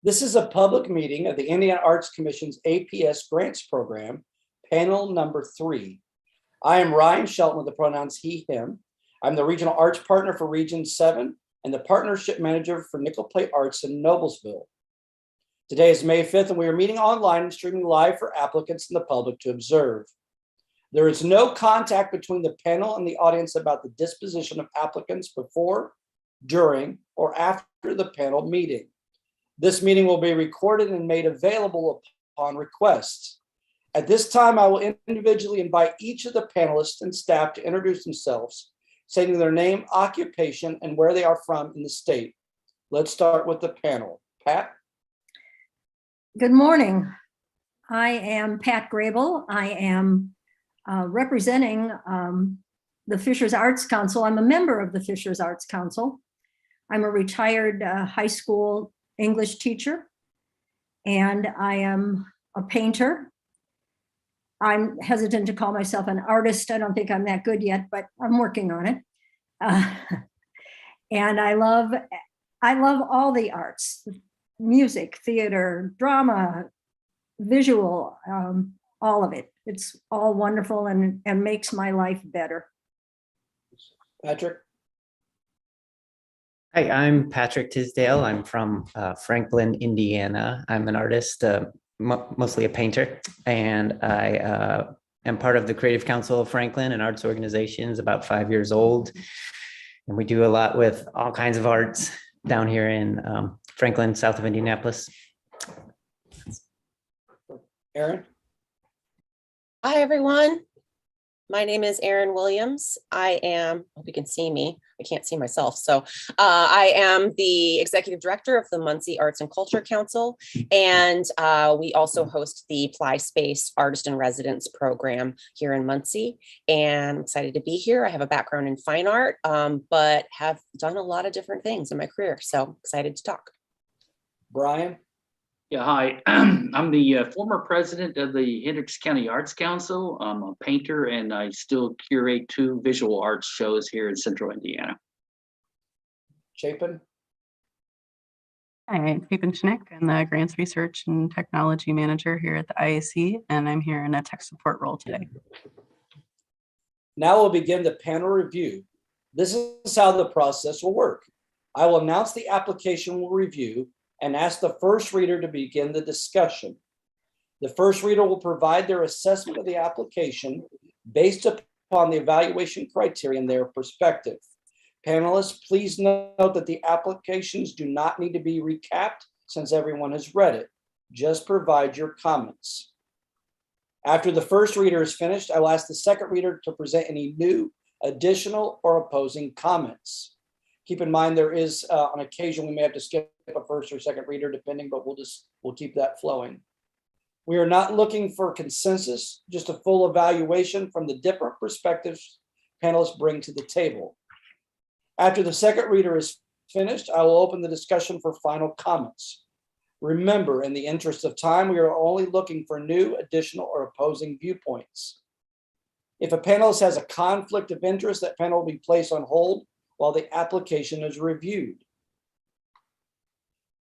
This is a public meeting of the Indiana Arts Commission's APS Grants Program, panel number 3. I am Ryan Shelton with the pronouns he, him. I'm the Regional Arts Partner for Region 7 and the Partnership Manager for Nickel Plate Arts in Noblesville. Today is May 5th, and we are meeting online and streaming live for applicants and the public to observe. There is no contact between the panel and the audience about the disposition of applicants before, during, or after the panel meeting. This meeting will be recorded and made available upon request. At this time, I will individually invite each of the panelists and staff to introduce themselves, stating their name, occupation, and where they are from in the state. Let's start with the panel. Pat? Good morning. I am Pat Grable. I am representing the Fishers Arts Council. I'm a member of the Fishers Arts Council. I'm a retired high school English teacher, and I am a painter. I'm hesitant to call myself an artist. I don't think I'm that good yet, but I'm working on it. And I love all the arts, music, theater, drama, visual, all of it. It's all wonderful and makes my life better. Patrick? Hi, I'm Patrick Tisdale. I'm from Franklin, Indiana. I'm an artist, mostly a painter, and I am part of the Creative Council of Franklin, an arts organization, is about 5 years old. And we do a lot with all kinds of arts down here in Franklin, south of Indianapolis. Erin? Hi, everyone. My name is Erin Williams. I hope you can see me. I can't see myself. So I am the executive director of the Muncie Arts and Culture Council. And we also host the Ply Space Artist in Residence program here in Muncie. And I'm excited to be here. I have a background in fine art, but have done a lot of different things in my career. So excited to talk. Brian? Yeah, hi. I'm the former president of the Hendricks County Arts Council. I'm a painter, and I still curate 2 visual arts shows here in Central Indiana. Chapin? Hi, Chapin Schnick. I'm the Grants Research and Technology Manager here at the IAC, and I'm here in a tech support role today. Now we'll begin the panel review. This is how the process will work. I will announce the application we'll review and ask the first reader to begin the discussion. The first reader will provide their assessment of the application based upon the evaluation criteria and their perspective. Panelists, please note that the applications do not need to be recapped since everyone has read it. Just provide your comments. After the first reader is finished, I will ask the second reader to present any new, additional, or opposing comments. Keep in mind there is on occasion we may have to skip a first or second reader depending, but we'll keep that flowing. We are not looking for consensus, just a full evaluation from the different perspectives panelists bring to the table. After the second reader is finished, I will open the discussion for final comments. Remember, in the interest of time, we are only looking for new, additional, or opposing viewpoints. If a panelist has a conflict of interest, that panel will be placed on hold while the application is reviewed.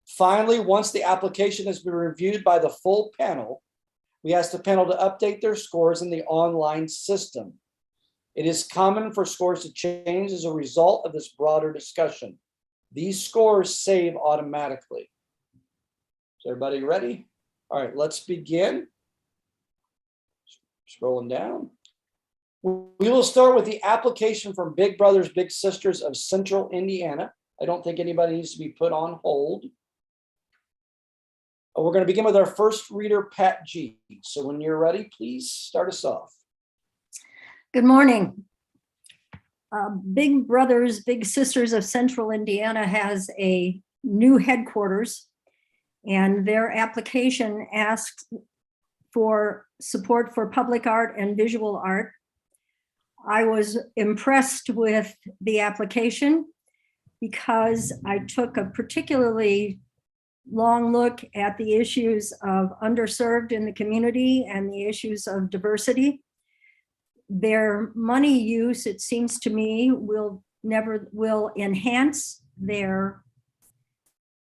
Finally, once the application has been reviewed by the full panel, we ask the panel to update their scores in the online system. It is common for scores to change as a result of this broader discussion. These scores save automatically. Is everybody ready? All right, let's begin. Scrolling down. We will start with the application from Big Brothers Big Sisters of Central Indiana. I don't think anybody needs to be put on hold. We're going to begin with our first reader, Pat G. So when you're ready, please start us off. Good morning. Big Brothers Big Sisters of Central Indiana has a new headquarters, and their application asks for support for public art and visual art. I was impressed with the application because I took a particularly long look at the issues of underserved in the community and the issues of diversity. Their money use, it seems to me, will enhance their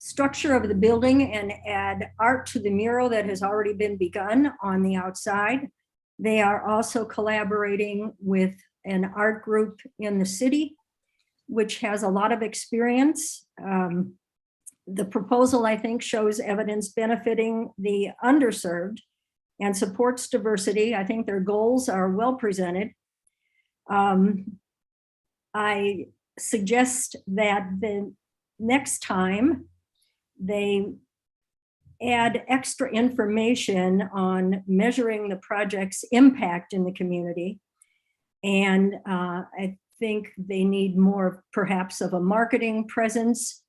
structure of the building and add art to the mural that has already been begun on the outside. They are also collaborating with an art group in the city, which has a lot of experience. The proposal, I think, shows evidence benefiting the underserved and supports diversity. I think their goals are well presented. I suggest that the next time they add extra information on measuring the project's impact in the community. And I think they need more perhaps of a marketing presence,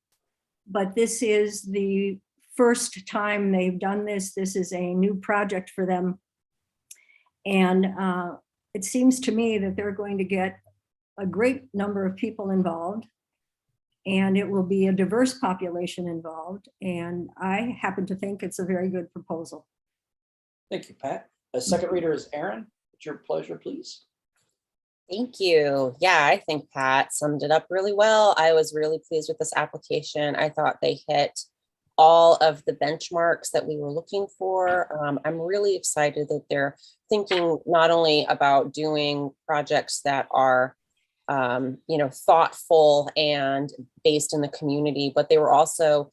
but this is the first time they've done this. This is a new project for them. And it seems to me that they're going to get a great number of people involved, and it will be a diverse population involved. And I happen to think it's a very good proposal. Thank you, Pat. A second reader is Aaron. It's your pleasure, please. Thank you. Yeah, I think Pat summed it up really well. I was really pleased with this application. I thought they hit all of the benchmarks that we were looking for. I'm really excited that they're thinking not only about doing projects that are thoughtful and based in the community, but they were also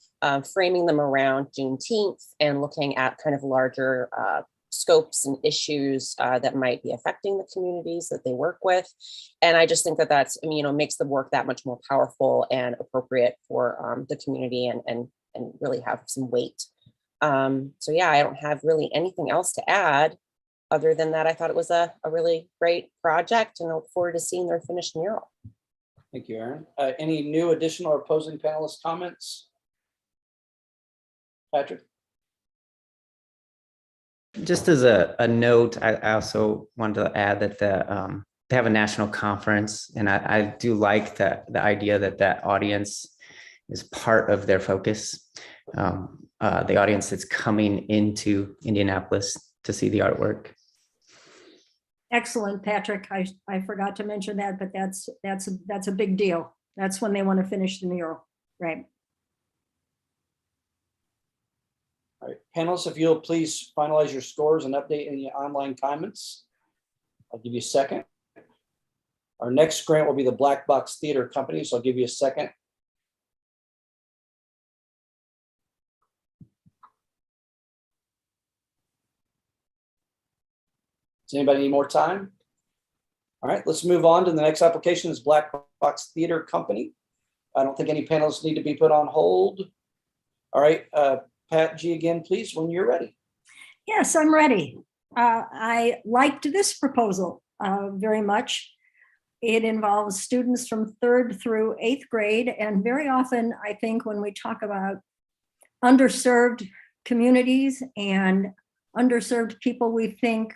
framing them around Juneteenth and looking at kind of larger scopes and issues that might be affecting the communities that they work with. And I just think that that's, makes the work that much more powerful and appropriate for the community and really have some weight. So yeah, I don't have really anything else to add other than that. I thought it was a really great project and I look forward to seeing their finished mural. Thank you, Aaron. Any new additional or opposing panelist comments? Patrick? Just as a note, I also wanted to add that they have a national conference, and I do like the idea that audience is part of their focus. The audience that's coming into Indianapolis to see the artwork. Excellent, Patrick. I forgot to mention that, but that's a big deal. That's when they want to finish the mural, right? All right, panelists, if you'll please finalize your scores and update any online comments. I'll give you a second. Our next grant will be the Black Box Theater Company, so I'll give you a second. Does anybody need more time? All right, let's move on to the next application is Black Box Theater Company. I don't think any panelists need to be put on hold. All right, Pat G again, please, when you're ready. Yes, I'm ready. I liked this proposal very much. It involves students from 3rd through 8th grade. And very often, I think when we talk about underserved communities and underserved people, we think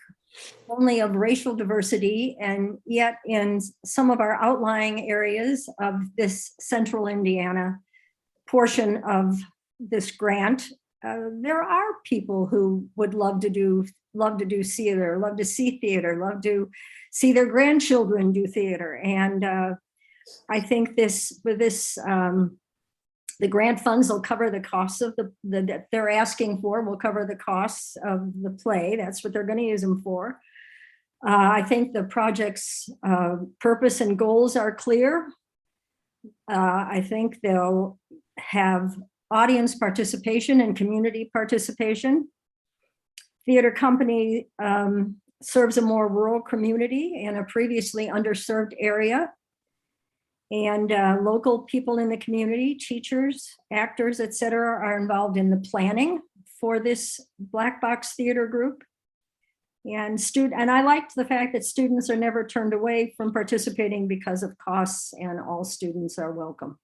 only of racial diversity. And yet in some of our outlying areas of this central Indiana portion of this grant, there are people who would love to do theater, love to see theater, love to see their grandchildren do theater. And I think the grant funds will cover the costs of that they're asking for, will cover the costs of the play. That's what they're going to use them for. I think the project's purpose and goals are clear. I think they'll have audience participation and community participation. Theater company serves a more rural community in a previously underserved area. And local people in the community, teachers, actors, et cetera, are involved in the planning for this Black Box Theater group. And I liked the fact that students are never turned away from participating because of costs, and all students are welcome.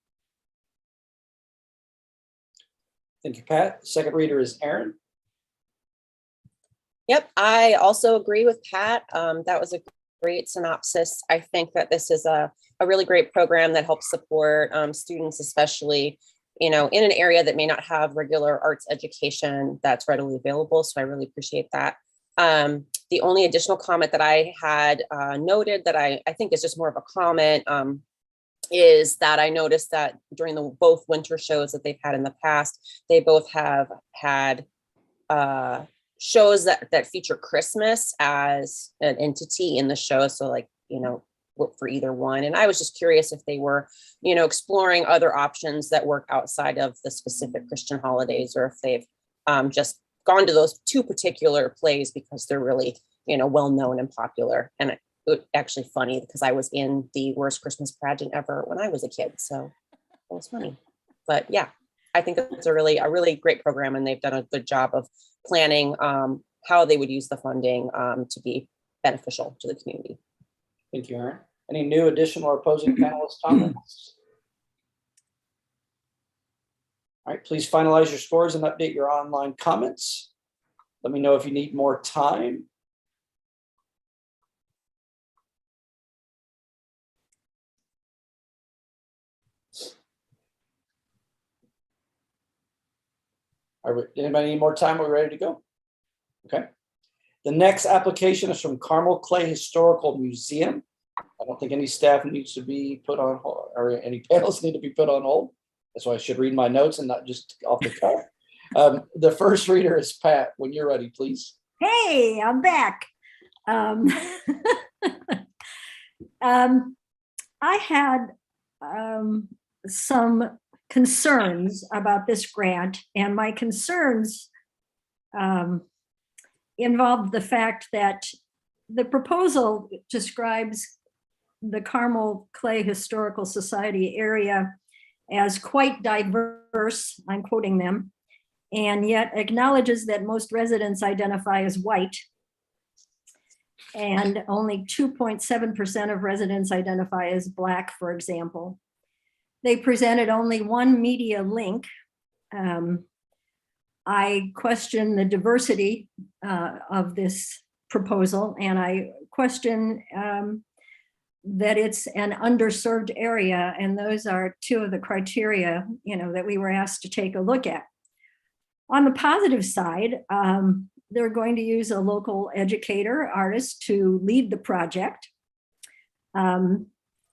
Thank you, Pat. Second reader is Aaron. Yep, I also agree with Pat. That was a great synopsis. I think that this is a really great program that helps support students, especially, in an area that may not have regular arts education that's readily available. So I really appreciate that. The only additional comment that I had noted that I think is just more of a comment is that I noticed that during both winter shows that they've had in the past, they both have had shows that feature Christmas as an entity in the show. So like, for either one. And I was just curious if they were, exploring other options that work outside of the specific Christian holidays, or if they've just gone to those two particular plays because they're really, well known and popular. And it was actually funny because I was in the worst Christmas pageant ever when I was a kid. So it was funny. But yeah, I think it's a really great program, and they've done a good job of planning how they would use the funding to be beneficial to the community. Thank you, Erin. Any new, additional, or opposing panelists' comments? All right, please finalize your scores and update your online comments. Let me know if you need more time. Anybody need more time? We're ready to go. Okay. The next application is from Carmel Clay Historical Museum. I don't think any staff needs to be put on hold, or any panels need to be put on hold. That's why I should read my notes and not just off the cuff. The first reader is Pat. When you're ready, please. Hey, I'm back. I had some concerns about this grant, and my concerns involved the fact that the proposal describes the Carmel Clay Historical Society area as quite diverse, I'm quoting them, and yet acknowledges that most residents identify as white, and only 2.7% of residents identify as Black, for example. They presented only one media link. I question the diversity of this proposal, and I question that it's an underserved area, and those are two of the criteria, that we were asked to take a look at. On the positive side, they're going to use a local educator, artist, to lead the project.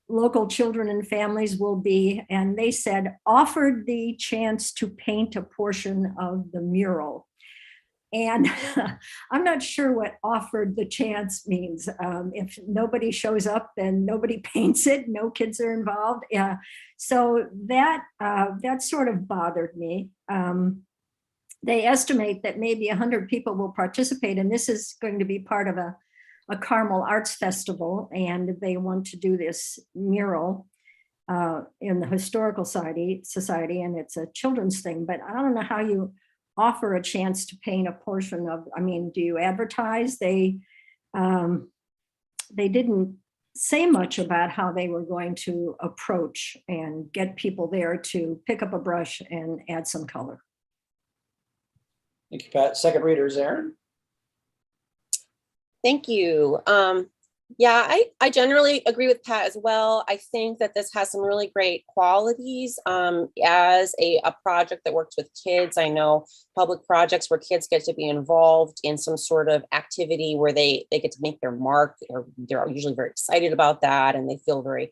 Local children and families will be, and they said, offered the chance to paint a portion of the mural. And I'm not sure what offered the chance means. If nobody shows up and nobody paints it, no kids are involved. Yeah. So that sort of bothered me. They estimate that maybe 100 people will participate, and this is going to be part of a Carmel Arts Festival, and they want to do this mural in the Historical Society, and it's a children's thing, but I don't know how you offer a chance to paint a portion of, do you advertise? They didn't say much about how they were going to approach and get people there to pick up a brush and add some color. Thank you, Pat. Second reader is Erin. Thank you. Yeah, I generally agree with Pat as well. I think that this has some really great qualities as a project that works with kids. I know public projects where kids get to be involved in some sort of activity where they get to make their mark, or they're usually very excited about that, and they feel very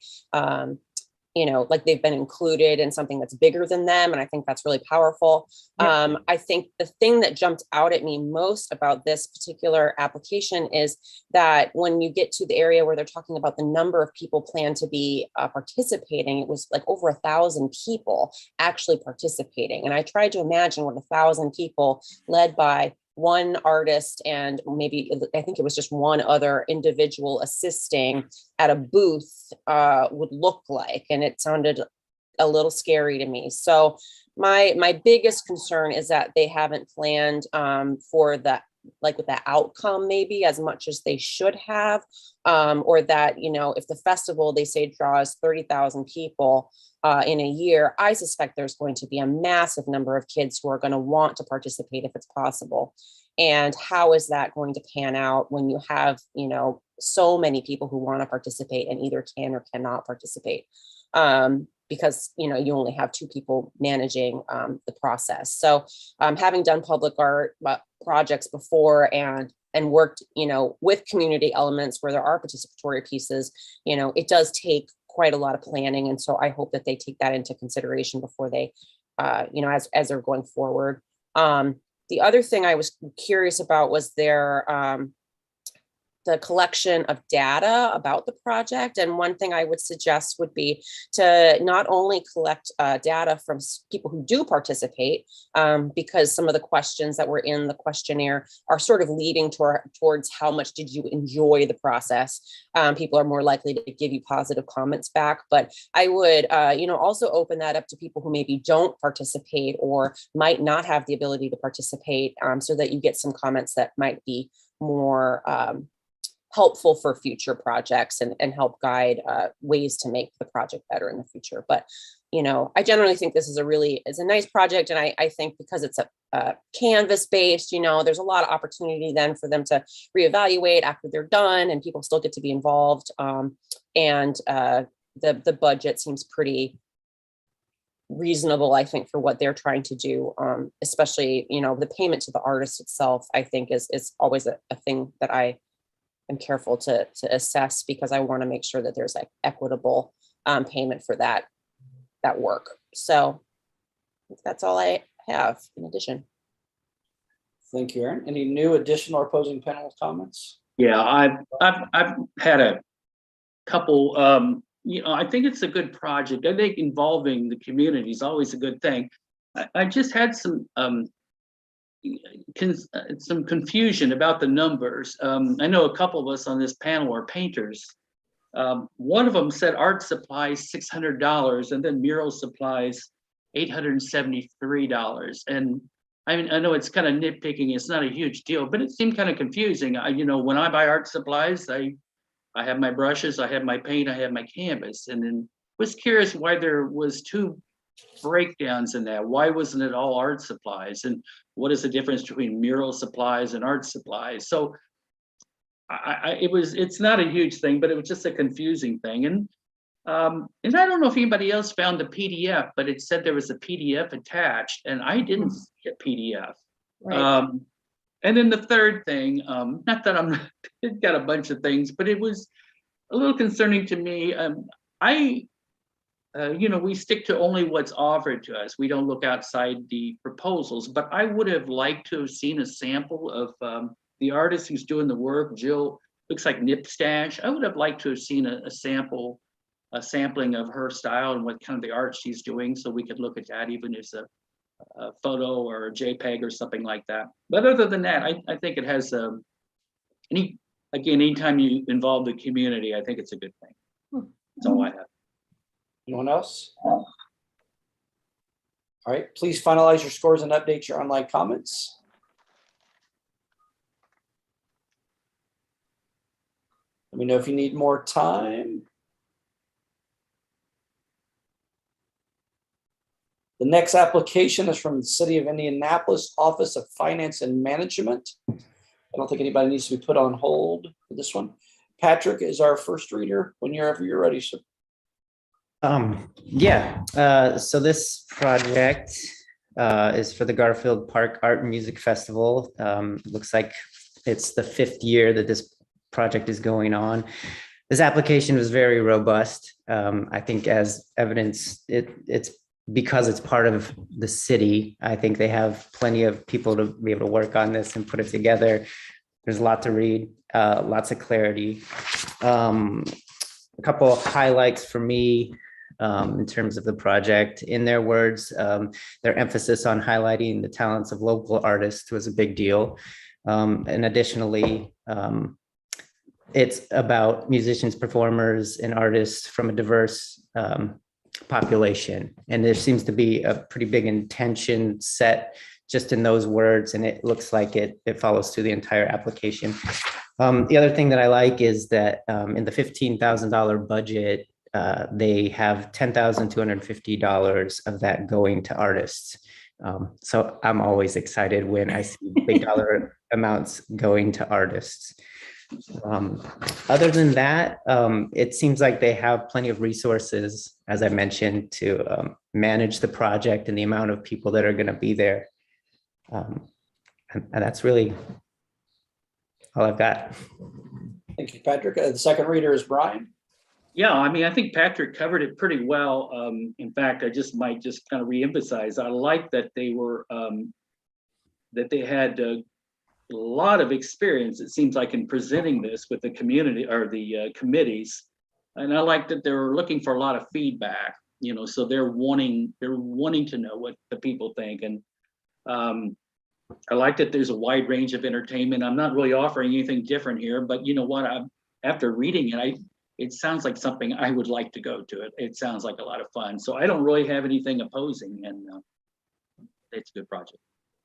like they've been included in something that's bigger than them. And I think that's really powerful. Yeah. I think the thing that jumped out at me most about this particular application is that when you get to the area where they're talking about the number of people planned to be participating, it was like over 1,000 people actually participating. And I tried to imagine what 1,000 people led by one artist and maybe, I think it was just one other individual assisting at a booth would look like. And it sounded a little scary to me. So my biggest concern is that they haven't planned for that, like with that outcome maybe as much as they should have, or that, if the festival, they say, draws 30,000 people in a year, I suspect there's going to be a massive number of kids who are going to want to participate if it's possible. And how is that going to pan out when you have, so many people who want to participate and either can or cannot participate? Because, you only have two people managing the process. So having done public art projects before and worked, with community elements where there are participatory pieces, it does take quite a lot of planning. And so I hope that they take that into consideration before they, as they're going forward. The other thing I was curious about was the collection of data about the project. And one thing I would suggest would be to not only collect data from people who do participate, because some of the questions that were in the questionnaire are sort of leading towards how much did you enjoy the process. People are more likely to give you positive comments back, but I would, also open that up to people who maybe don't participate or might not have the ability to participate, so that you get some comments that might be more helpful for future projects and help guide ways to make the project better in the future. But, I generally think this is a nice project. And I think because it's a Canvas based, there's a lot of opportunity then for them to reevaluate after they're done, and people still get to be involved. And the budget seems pretty reasonable, I think, for what they're trying to do, especially, the payment to the artist itself, I think is always a thing that I am careful to assess, because I want to make sure that there's like equitable payment for that work. So that's all I have in addition. Thank you, Aaron. Any new additional or opposing panel comments? Yeah, I've had a couple. I think it's a good project. I think involving the community is always a good thing. I just had some confusion about the numbers. I know a couple of us on this panel are painters. One of them said art supplies $600 and then mural supplies $873. And I mean, I know it's kind of nitpicking, it's not a huge deal, but it seemed kind of confusing. When I buy art supplies, I have my brushes, I have my paint, I have my canvas, and then was curious why there was two breakdowns in that. Why wasn't it all art supplies? And what is the difference between mural supplies and art supplies? So it's not a huge thing, but it was just a confusing thing. And I don't know if anybody else found the PDF, but it said there was a PDF attached, and I didn't see a PDF. Right. And then the third thing, not that I'm got a bunch of things, but it was a little concerning to me. We stick to only what's offered to us. We don't look outside the proposals, but I would have liked to have seen a sample of the artist who's doing the work. Jill looks like Nipstash. I would have liked to have seen a sampling of her style and what kind of the art she's doing, so we could look at that, even as a photo or a JPEG or something like that. But other than that, I think it has anytime you involve the community, I think it's a good thing. That's all I have. Anyone else? All right, please finalize your scores and update your online comments. Let me know if you need more time. The next application is from the City of Indianapolis Office of Finance and Management. I don't think anybody needs to be put on hold for this one. Patrick is our first reader. Whenever you're ready, sir. So this project is for the Garfield Park Art and Music Festival. Looks like it's the 5th year that this project is going on. This application was very robust. I think as evidence, it's because it's part of the city. I think they have plenty of people to be able to work on this and put it together. There's a lot to read, lots of clarity. A couple of highlights for me in terms of the project. In their words, their emphasis on highlighting the talents of local artists was a big deal. And additionally, it's about musicians, performers, and artists from a diverse population. And there seems to be a pretty big intention set just in those words, and it looks like it follows through the entire application. The other thing that I like is that in the $15,000 budget, they have $10,250 of that going to artists. So I'm always excited when I see big dollar amounts going to artists. Other than that, it seems like they have plenty of resources, as I mentioned, to manage the project and the amount of people that are going to be there. And that's really all I've got. Thank you, Patrick. The second reader is Brian. Yeah, I mean, I think Patrick covered it pretty well. In fact, I might kind of reemphasize. I like that that they had a lot of experience. It seems like in presenting this with the community or the committees, and I like that they're looking for a lot of feedback. So they're wanting to know what the people think, and I like that there's a wide range of entertainment. I'm not really offering anything different here, but you know what? After reading it, it sounds like something I would like to go to. It sounds like a lot of fun. So I don't really have anything opposing, and it's a good project.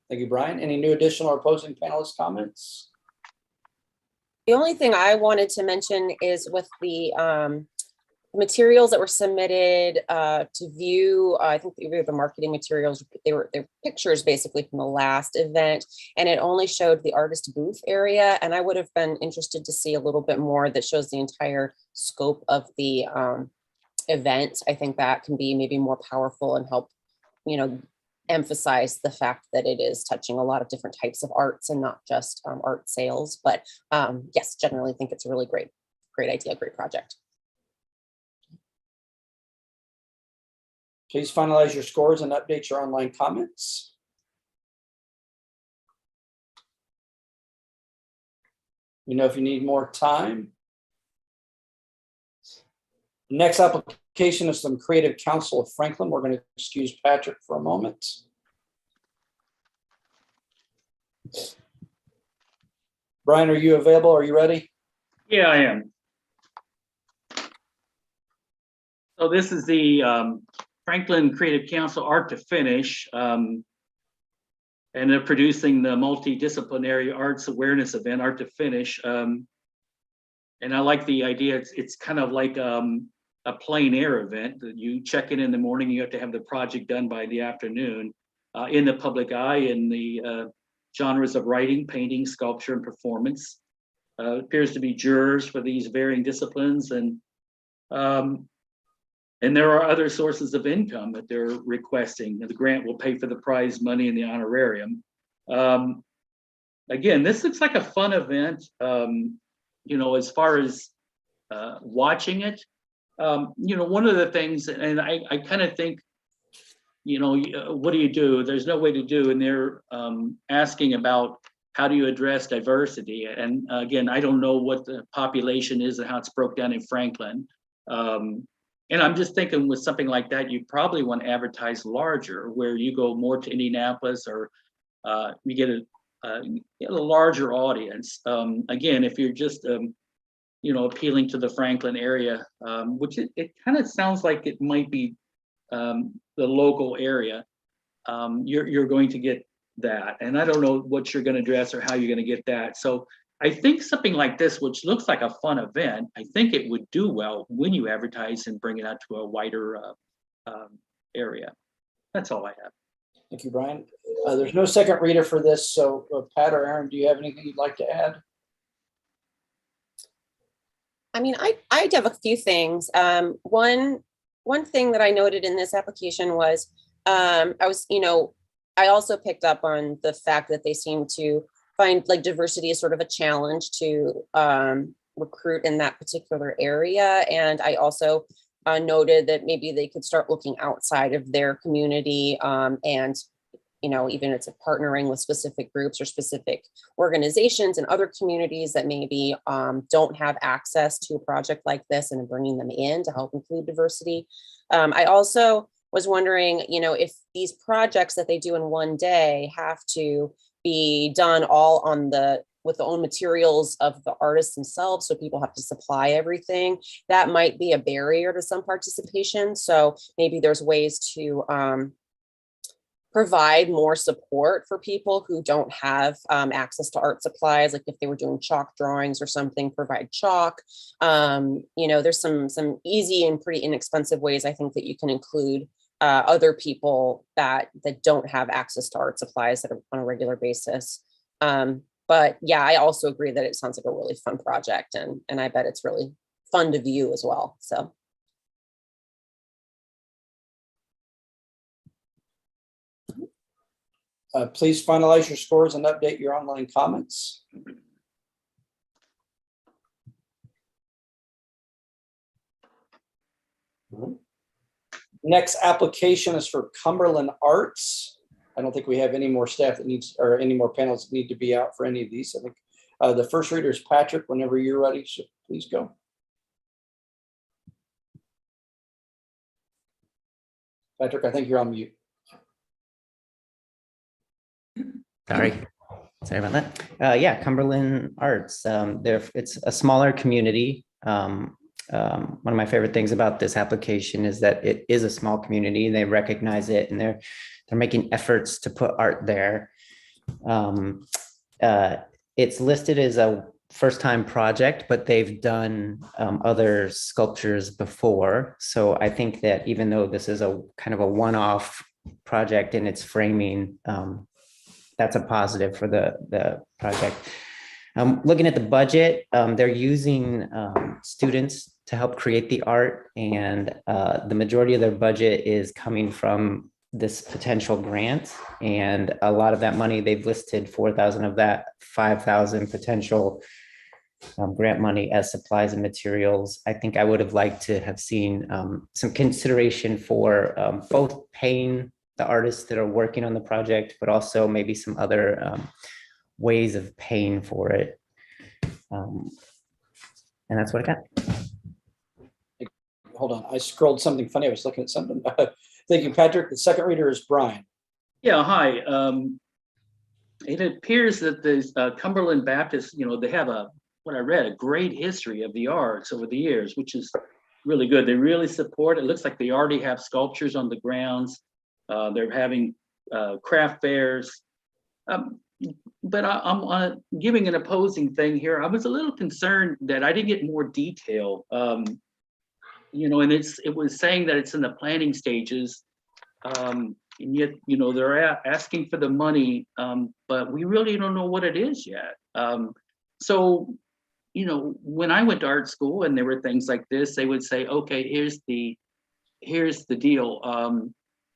Thank you, Brian. Any new additional or opposing panelist comments? The only thing I wanted to mention is with the materials that were submitted to view. I think they were the marketing materials. They're pictures basically from the last event, and it only showed the artist booth area. And I would have been interested to see a little bit more that shows the entire scope of the event. I think that can be maybe more powerful and help, emphasize the fact that it is touching a lot of different types of arts and not just art sales. But yes, generally think it's a really great idea, great project. Please finalize your scores and update your online comments. If you need more time. Next application is from Creative Council of Franklin. We're going to excuse Patrick for a moment. Brian, are you available? Are you ready? Yeah, I am. So this is the Franklin Creative Council Art to Finish, and they're producing the multidisciplinary arts awareness event, Art to Finish. And I like the idea. It's kind of like a plein air event that you check in the morning. You have to have the project done by the afternoon, in the public eye in the genres of writing, painting, sculpture, and performance. Appears to be jurors for these varying disciplines, and there are other sources of income that they're requesting. The grant will pay for the prize money and the honorarium. Again, this looks like a fun event. As far as watching it, one of the things, and I kind of think, what do you do? There's no way to do, and they're asking about how do you address diversity? And again, I don't know what the population is and how it's broke down in Franklin. And I'm just thinking with something like that, you probably want to advertise larger, where you go more to Indianapolis, or you get a larger audience. Again, if you're just appealing to the Franklin area, which it kind of sounds like it might be the local area, you're going to get that. And I don't know what you're going to address or how you're going to get that. So I think something like this, which looks like a fun event, I think it would do well when you advertise and bring it out to a wider area. That's all I have. Thank you, Brian. There's no second reader for this. So Pat or Aaron, do you have anything you'd like to add? I mean, I have a few things. One thing that I noted in this application was I also picked up on the fact that they seem to find like diversity is sort of a challenge to recruit in that particular area. And I also noted that maybe they could start looking outside of their community, and even it's partnering with specific groups or specific organizations and other communities that maybe don't have access to a project like this, and bringing them in to help include diversity. I also was wondering, if these projects that they do in one day have to be done all with the own materials of the artists themselves, so people have to supply everything, that might be a barrier to some participation. So maybe there's ways to provide more support for people who don't have access to art supplies, like if they were doing chalk drawings or something, provide chalk. There's some easy and pretty inexpensive ways I think that you can include other people that don't have access to art supplies that are on a regular basis. But yeah, I also agree that it sounds like a really fun project, and I bet it's really fun to view as well. So. Please finalize your scores and update your online comments. Next application is for Cumberland Arts. I don't think we have any more staff that needs, or any more panels that need to be out for any of these. I think the first reader is Patrick. Whenever you're ready, so please go. Patrick, I think you're on mute. Sorry about that. Yeah, Cumberland Arts. It's a smaller community. One of my favorite things about this application is that it is a small community. They recognize it, and they're making efforts to put art there. It's listed as a first-time project, but they've done other sculptures before. So I think that even though this is a kind of a one-off project in its framing, that's a positive for the project. Looking at the budget, they're using students to help create the art, and the majority of their budget is coming from this potential grant, and a lot of that money, they've listed 4,000 of that, 5,000 potential grant money as supplies and materials. I think I would have liked to have seen some consideration for both paying the artists that are working on the project, but also maybe some other ways of paying for it. And that's what I got. Hold on, I scrolled something funny. I was looking at something. Thank you, Patrick. The second reader is Brian. Yeah, hi. It appears that the Cumberland Baptist, they have what I read, a great history of the arts over the years, which is really good. They really support it. It looks like they already have sculptures on the grounds. They're having craft fairs. But I'm giving an opposing thing here. I was a little concerned that I didn't get more detail. And it was saying that it's in the planning stages, and yet they're asking for the money, but we really don't know what it is yet. So when I went to art school and there were things like this, they would say, okay, here's the deal.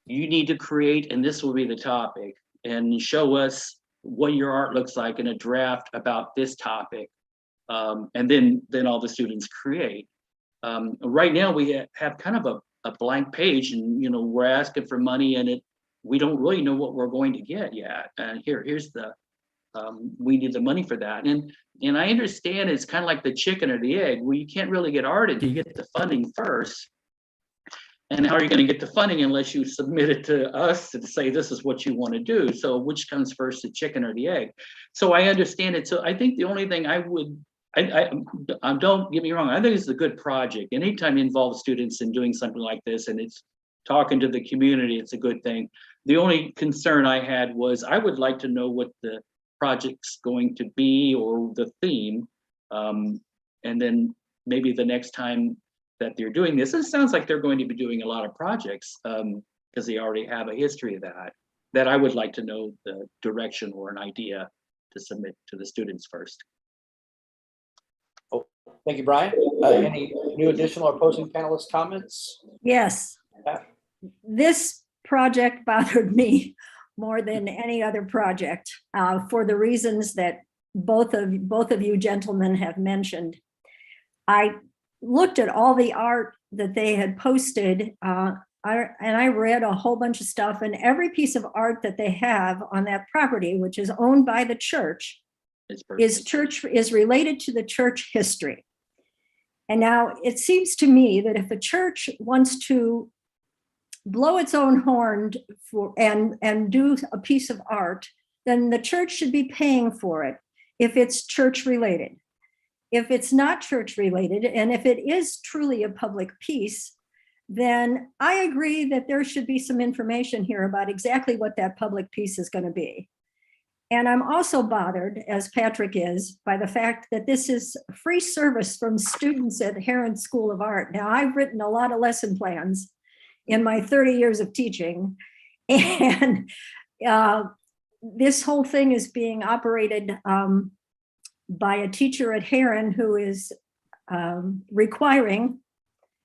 You need to create, and this will be the topic, and show us what your art looks like in a draft about this topic, and then all the students create. Right now we have kind of a blank page, and we're asking for money, and we don't really know what we're going to get yet. And here's the we need the money for that. And I understand it's kind of like the chicken or the egg. Well, you can't really get art until you get the funding first. And how are you going to get the funding unless you submit it to us to say this is what you want to do? So which comes first, the chicken or the egg? So I understand it. So I think the only thing I don't get me wrong, I think it's a good project. Anytime you involve students in doing something like this and it's talking to the community, it's a good thing. The only concern I had was I would like to know what the project's going to be or the theme. And then maybe the next time that they're doing this, it sounds like they're going to be doing a lot of projects because they already have a history of that I would like to know the direction or an idea to submit to the students first. Oh, thank you, Brian. Any new additional or opposing panelist comments? Yes. This project bothered me more than any other project for the reasons that both of you gentlemen have mentioned. I looked at all the art that they had posted, and I read a whole bunch of stuff, and every piece of art that they have on that property, which is owned by the church, is related to the church history. And now it seems to me that if a church wants to blow its own horn and do a piece of art, then the church should be paying for it if it's church related. If it's not church related, and if it is truly a public piece, then I agree that there should be some information here about exactly what that public piece is going to be. And I'm also bothered, as Patrick is, by the fact that this is free service from students at Heron School of Art. Now, I've written a lot of lesson plans in my 30 years of teaching, and this whole thing is being operated by a teacher at Heron who is requiring,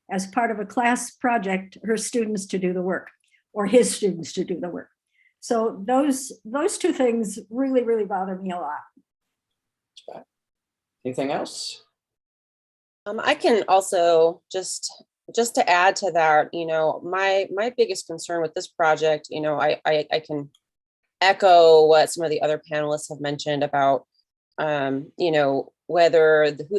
as part of a class project, her students to do the work, or his students to do the work. So those two things really, really bother me a lot. Anything else? I can also just just to add to that, my biggest concern with this project, I can echo what some of the other panelists have mentioned about, who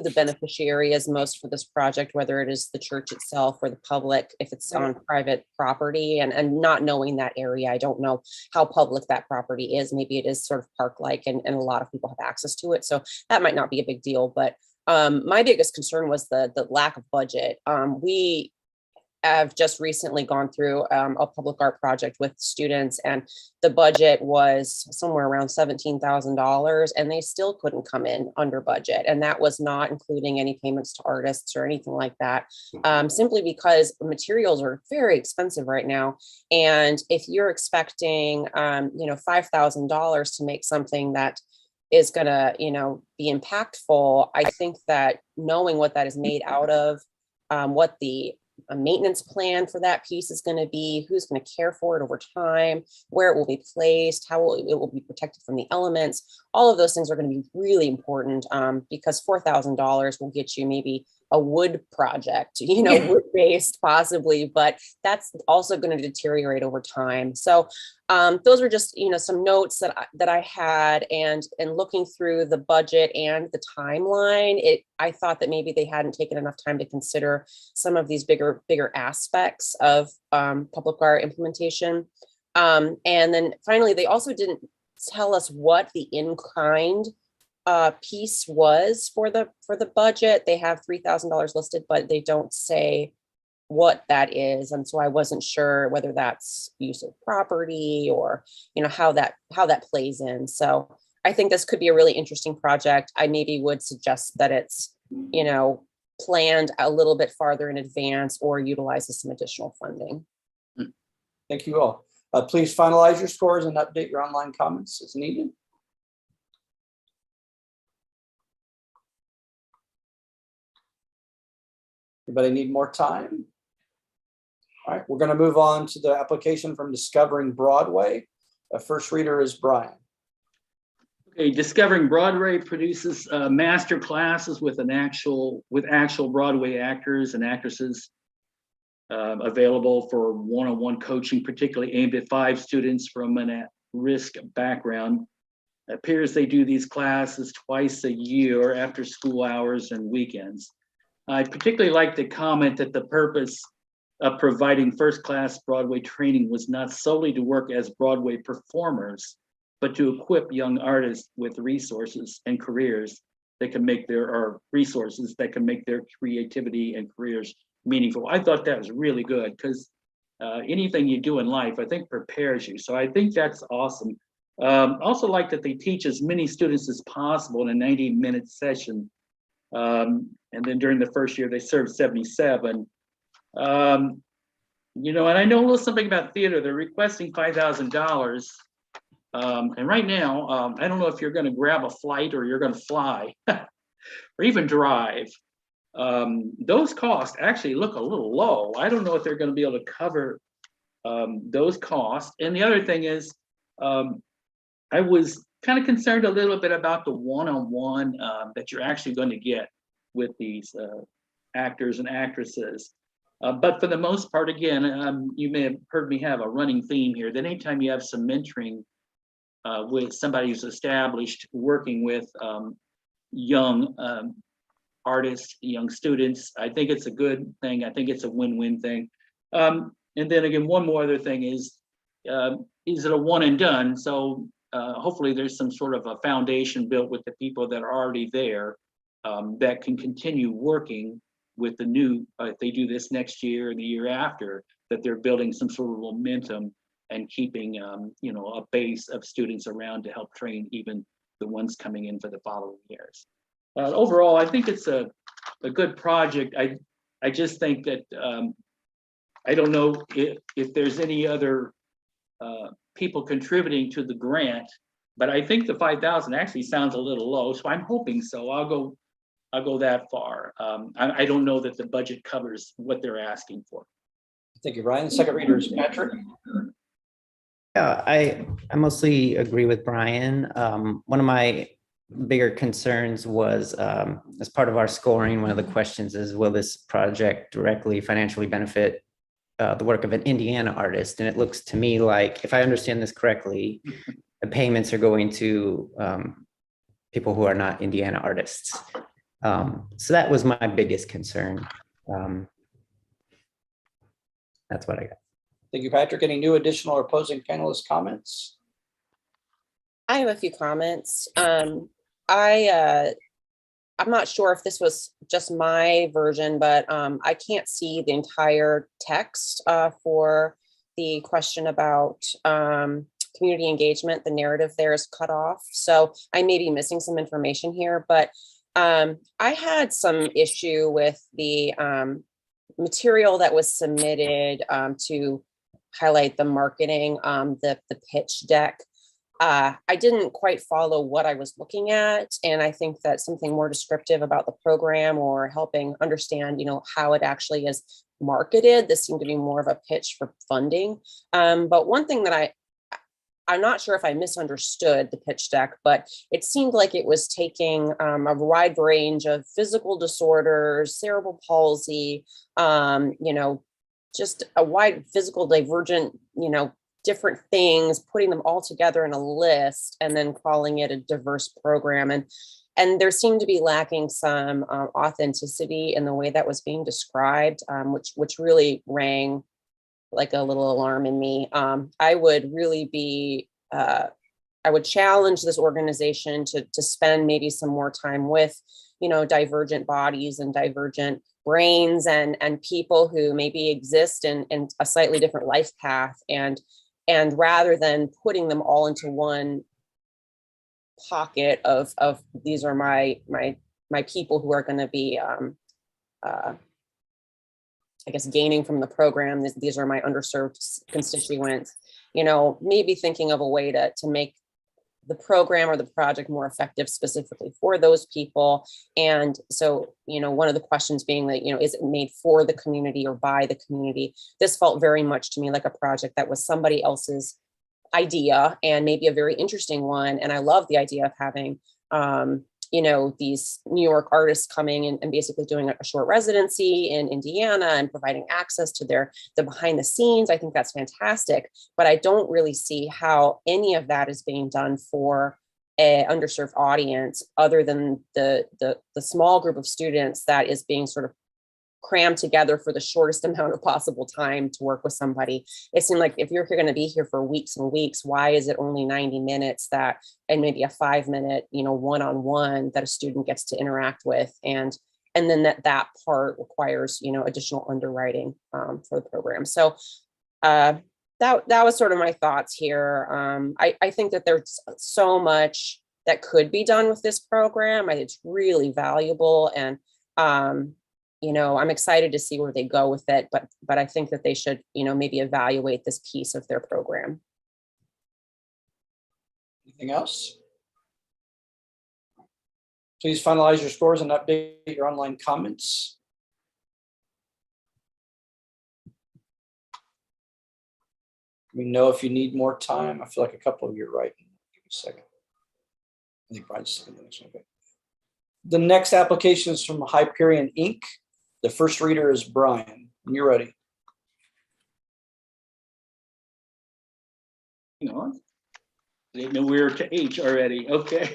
the beneficiary is most for this project, whether it is the church itself or the public, if it's on private property, and not knowing that area. I don't know how public that property is. Maybe it is sort of park-like and a lot of people have access to it. So that might not be a big deal, but my biggest concern was the lack of budget. We have just recently gone through a public art project with students, and the budget was somewhere around $17,000, and they still couldn't come in under budget. And that was not including any payments to artists or anything like that, simply because materials are very expensive right now. And if you're expecting, $5,000 to make something that is going to, be impactful, I think that knowing what that is made out of, what the a maintenance plan for that piece is going to be, who's going to care for it over time, where it will be placed, how it will be protected from the elements. All of those things are going to be really important, because $4,000 will get you maybe a wood project, wood-based possibly, but that's also going to deteriorate over time. So those were just, some notes that I had, and looking through the budget and the timeline, I thought that maybe they hadn't taken enough time to consider some of these bigger aspects of public art implementation. And then finally, they also didn't tell us what the in-kind piece was for the budget. They have $3,000 listed, but they don't say what that is, and so I wasn't sure whether that's use of property or how that plays in. So I think this could be a really interesting project. I maybe would suggest that it's planned a little bit farther in advance or utilizes some additional funding. Thank you all. Please finalize your scores and update your online comments as needed. Anybody need more time? All right, we're going to move on to the application from Discovering Broadway. First reader is Brian. Okay, Discovering Broadway produces master classes with actual Broadway actors and actresses available for one-on-one coaching, particularly aimed at 5 students from an at-risk background. It appears they do these classes twice a year after school hours and weekends. I'd particularly like to comment that the purpose of providing first-class Broadway training was not solely to work as Broadway performers, but to equip young artists with resources and careers that can make their creativity and careers meaningful. I thought that was really good, because anything you do in life, I think, prepares you. So I think that's awesome. Also like that they teach as many students as possible in a 90-minute session. And then during the first year, they served 77. And I know a little something about theater. They're requesting $5,000. And right now, I don't know if you're going to grab a flight or you're going to fly or even drive. Those costs actually look a little low. I don't know if they're going to be able to cover those costs. And the other thing is, I was kind of concerned a little bit about the one-on-one that you're actually going to get with these actors and actresses. But for the most part, again, you may have heard me have a running theme here, that anytime you have some mentoring with somebody who's established, working with young artists, young students, I think it's a good thing. I think it's a win-win thing. And then again, one more other thing is it a one and done? So hopefully there's some sort of a foundation built with the people that are already there that can continue working with the new, if they do this next year and the year after, that they're building some sort of momentum and keeping a base of students around to help train even the ones coming in for the following years. Overall, I think it's a good project. I just think that I don't know if there's any other people contributing to the grant, but I think the 5,000 actually sounds a little low, so I'm hoping so. I'll go that far. I don't know that the budget covers what they're asking for. Thank you, Brian. The second reader is Patrick. Yeah, I mostly agree with Brian. One of my bigger concerns was, as part of our scoring, one of the questions is, will this project directly financially benefit the work of an Indiana artist? And it looks to me like, if I understand this correctly, the payments are going to people who are not Indiana artists. So that was my biggest concern. That's what I got. Thank you, Patrick. Any new additional or opposing panelist comments? I have a few comments. I'm not sure if this was just my version, but I can't see the entire text for the question about community engagement. The narrative there is cut off. So I may be missing some information here, but I had some issue with the material that was submitted to highlight the marketing, the pitch deck. I didn't quite follow what I was looking at. And I think that something more descriptive about the program or helping understand, how it actually is marketed. This seemed to be more of a pitch for funding. But one thing that I'm not sure if I misunderstood the pitch deck, but it seemed like it was taking a wide range of physical disorders, cerebral palsy, just a wide physical divergent, different things, putting them all together in a list and then calling it a diverse program. And there seemed to be lacking some authenticity in the way that was being described, which really rang like a little alarm in me. I would really be, I would challenge this organization to spend maybe some more time with, divergent bodies and divergent brains and people who maybe exist in a slightly different life path. And rather than putting them all into one pocket of these are my people who are going to be, I guess, gaining from the program. These are my underserved constituents, maybe thinking of a way to make the program or the project more effective specifically for those people. And so, one of the questions being that, is it made for the community or by the community? This felt very much to me like a project that was somebody else's idea and maybe a very interesting one. And I love the idea of having, these New York artists coming and basically doing a short residency in Indiana and providing access to the behind the scenes. I think that's fantastic, but I don't really see how any of that is being done for an underserved audience other than the small group of students that is being sort of crammed together for the shortest amount of possible time to work with somebody. It seemed like if you're going to be here for weeks and weeks, why is it only 90 minutes and maybe a 5-minute, one-on-one that a student gets to interact with? And then that part requires, additional underwriting for the program. So that was sort of my thoughts here. I think that there's so much that could be done with this program. I think it's really valuable, and I'm excited to see where they go with it, but I think that they should, maybe evaluate this piece of their program. Anything else? Please finalize your scores and update your online comments. Let me know if you need more time. I feel like a couple of you are right. Give me a second. I think Brian's second the next one. Okay. The next application is from Hyperion Inc. The first reader is Brian, and you're ready. Hang on. Didn't know we were to H already. Okay.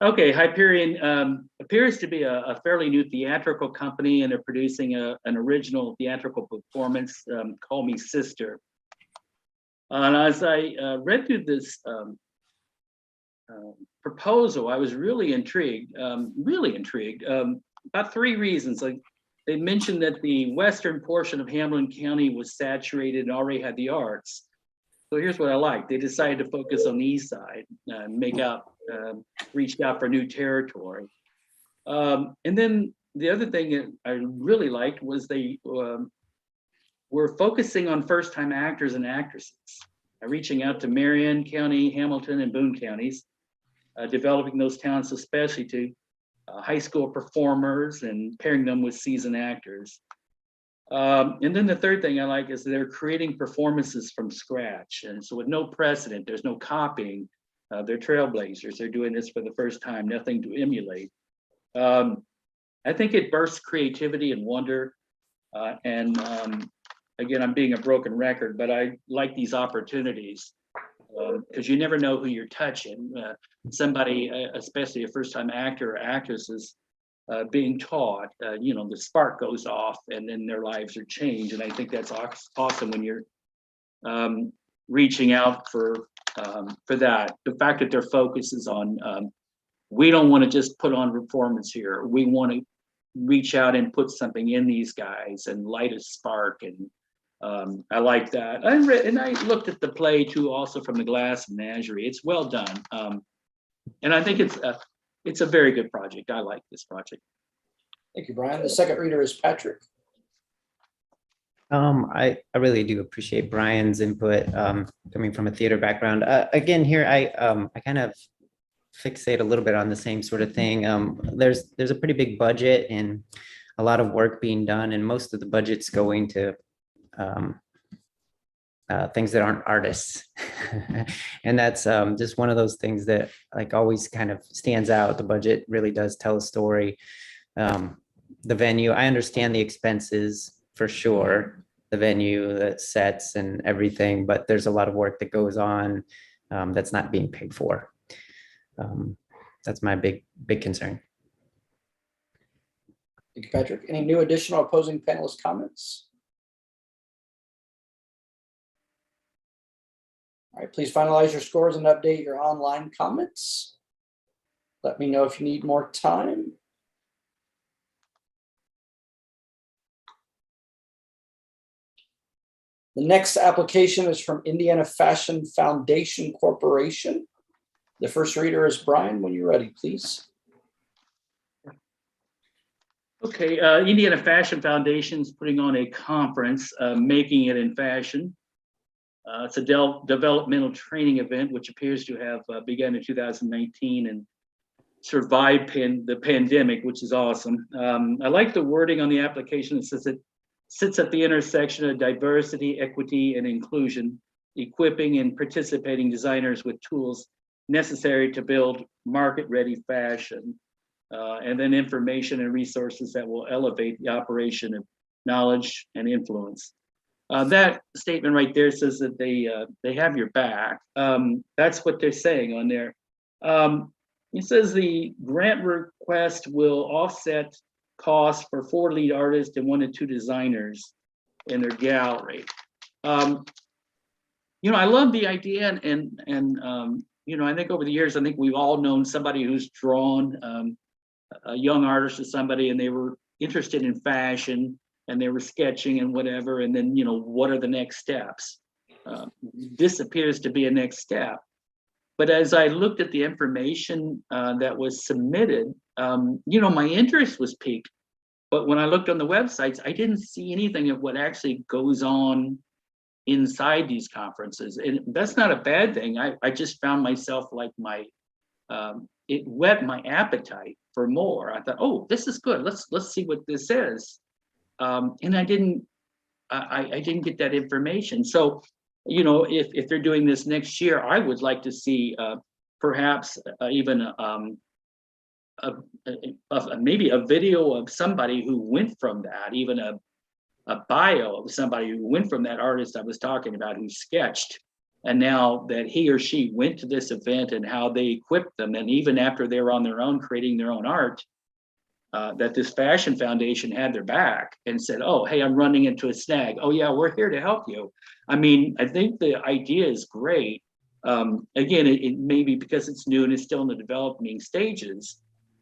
Okay, Hyperion appears to be a fairly new theatrical company, and they're producing an original theatrical performance, Call Me Sister. And as I read through this proposal, I was really intrigued, about 3 reasons. Like, they mentioned that the western portion of Hamilton County was saturated and already had the arts. So here's what I like. They decided to focus on the east side, reached out for new territory. And then the other thing that I really liked was they were focusing on first-time actors and actresses, reaching out to Marion County, Hamilton, and Boone counties, developing those talents, especially to high school performers and pairing them with seasoned actors. And then the third thing I like is they're creating performances from scratch. And so with no precedent, there's no copying. They're trailblazers. They're doing this for the first time, nothing to emulate. I think it bursts creativity and wonder. Again, I'm being a broken record, but I like these opportunities because you never know who you're touching. Somebody, especially a first-time actor or actress, is being taught, the spark goes off and then their lives are changed. And I think that's awesome when you're reaching out for that. The fact that their focus is on, we don't want to just put on performance here. We want to reach out and put something in these guys and light a spark. And I like that. I looked at the play too, also from the Glass Menagerie. It's well done. And I think it's a very good project. I like this project. Thank you, Brian. The second reader is Patrick. I really do appreciate Brian's input, coming from a theater background. Again, here I kind of fixate a little bit on the same sort of thing. There's a pretty big budget and a lot of work being done, and most of the budget's going to things that aren't artists. And that's just one of those things that like always kind of stands out. The budget really does tell a story. The venue, I understand the expenses for sure, the venue, the sets and everything, but there's a lot of work that goes on that's not being paid for. That's my big concern. Thank you, Patrick. Any new additional opposing panelist comments? All right, please finalize your scores and update your online comments. Let me know if you need more time. The next application is from Indiana Fashion Foundation Corporation. The first reader is Brian. When you're ready, please. Okay, Indiana Fashion Foundation is putting on a conference, Making It in Fashion. It's a developmental training event, which appears to have begun in 2019 and survived the pandemic, which is awesome. I like the wording on the application. It says it sits at the intersection of diversity, equity, and inclusion, equipping and participating designers with tools necessary to build market-ready fashion, and then information and resources that will elevate the operation of knowledge and influence. That statement right there says that they have your back. That's what they're saying on there. It says the grant request will offset costs for 4 lead artists and 1 to 2 designers in their gallery. I love the idea, and I think over the years, I think we've all known somebody who's drawn a young artist or somebody, and they were interested in fashion, and they were sketching and whatever, and then, what are the next steps? This appears to be a next step. But as I looked at the information that was submitted, my interest was piqued. But when I looked on the websites, I didn't see anything of what actually goes on inside these conferences. And that's not a bad thing. I just found myself like it whet my appetite for more. I thought, oh, this is good. Let's see what this is. And I didn't get that information. So, if they're doing this next year, I would like to see perhaps even maybe a video of somebody who went from that, even a bio of somebody who went from that artist I was talking about who sketched, and now that he or she went to this event and how they equipped them, and even after they were on their own creating their own art, that this fashion foundation had their back and said, oh, hey, I'm running into a snag. Oh yeah, we're here to help you. I mean, I think the idea is great. Again, it may be because it's new and it's still in the developing stages.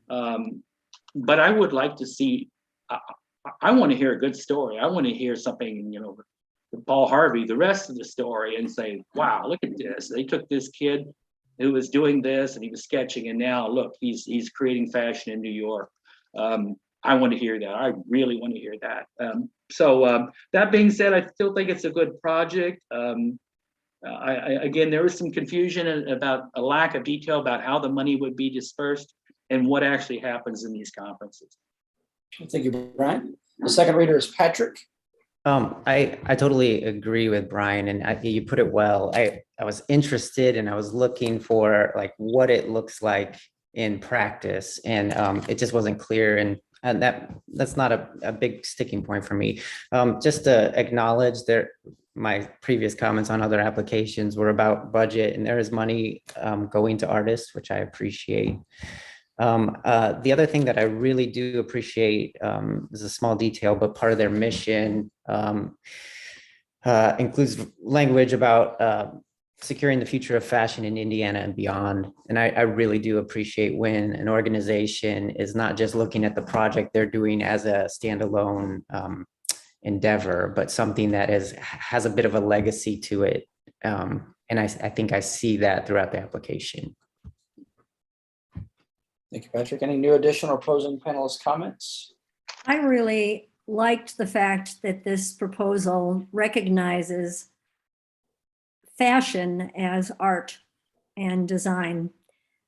But I would like to see, I want to hear a good story. I want to hear something, Paul Harvey, the rest of the story, and say, wow, look at this. They took this kid who was doing this and he was sketching, and now look, he's creating fashion in New York. I want to hear that. I really want to hear that. So that being said, I still think it's a good project. Again, there was some confusion about a lack of detail about how the money would be dispersed and what actually happens in these conferences. Thank you, Brian. The second reader is Patrick. I totally agree with Brian, and you put it well. I was interested and I was looking for like what it looks like in practice, and it just wasn't clear. And that's not a big sticking point for me. Just to acknowledge there, my previous comments on other applications were about budget, and there is money going to artists, which I appreciate. The other thing that I really do appreciate is a small detail, but part of their mission includes language about securing the future of fashion in Indiana and beyond. And I really do appreciate when an organization is not just looking at the project they're doing as a standalone endeavor, but something that has a bit of a legacy to it. And I think I see that throughout the application. Thank you, Patrick. Any new additional opposing panelist comments? I really liked the fact that this proposal recognizes fashion as art and design,